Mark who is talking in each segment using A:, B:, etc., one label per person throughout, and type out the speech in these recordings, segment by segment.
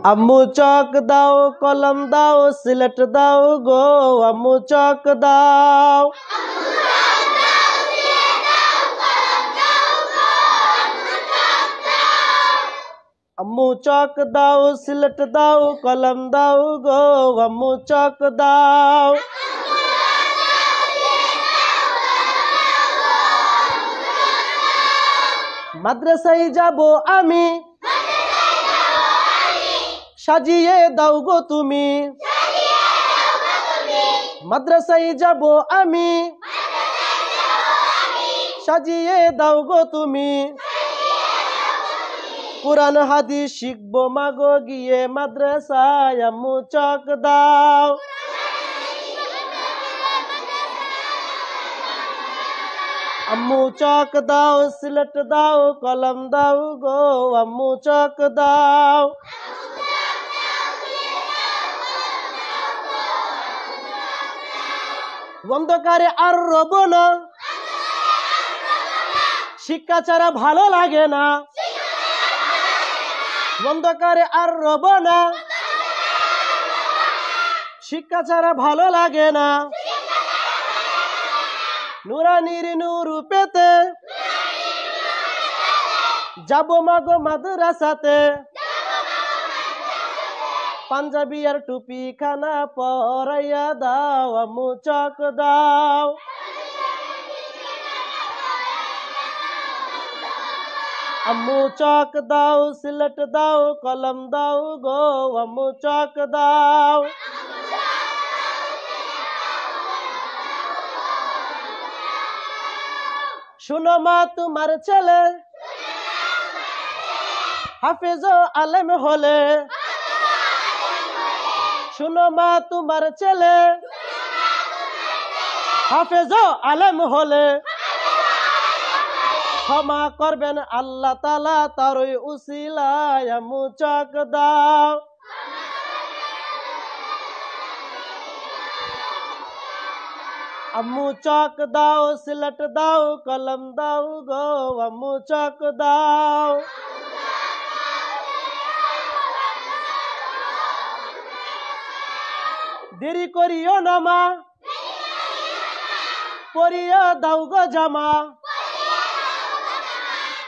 A: আম্মু চক দাও কলম দাও সিলেট দাও গো আম্মু চক দাও আম্মু চক দাও সিলেট দাও কলম দাও গো আম্মু চক দাও মাদ্রাসায় যাব আমি সাজিয়ে দাও গো তুমি মাদ্রাসায় যাব আমি সাজিয়ে দাও গো তুমি কুরআন হাদিস শিখবো মাগো গিয়ে মাদ্রাসায় আম্মু চক দাও আম্মু চক দাও সিলেট দাও কলম দাও গো আম্মু চক দাও অন্ধকারে আর রব না শিক্ষা ছাড়া ভালো লাগে না অন্ধকারে আর রব না শিক্ষা ছাড়া ভালো লাগে না নুরানির নূর পেতে যাব মাগো মাদ্রাসাতে পাঞ্জাবি আর টুপি খানা পরাইয়া দাও আম্মু চক দাও আম্মু চক দাও সিলেট দাও কলম দাও গো আম্মু চক দাও শুনো মা তোমার ছেলে হাফেজ আলেম হলে শুনো মা তোমার ছেলে হাফেজ আলেম হলে ক্ষমা করবেন আল্লাহ তাআলা তারই উসিলায় আম্মু চক দাও আম্মু চক দাও সিলেট দাও কলম দাও গো আম্মু চক দাও দেরি করিও না মা পরিয়া দাও গো জামা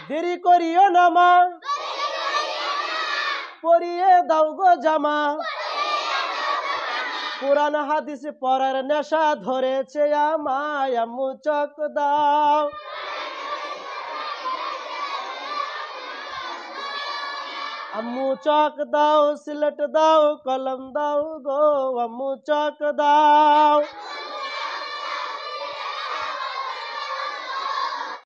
A: দেরি করিও না মা পরিয়ে দাও গো জামা কুরআন হাদিস পড়ার নেশা ধরেছে আমায় আম্মু চক দাও আম্মু চক দাও সিলেট দাও কলম দাও গো আম্মু চক দাও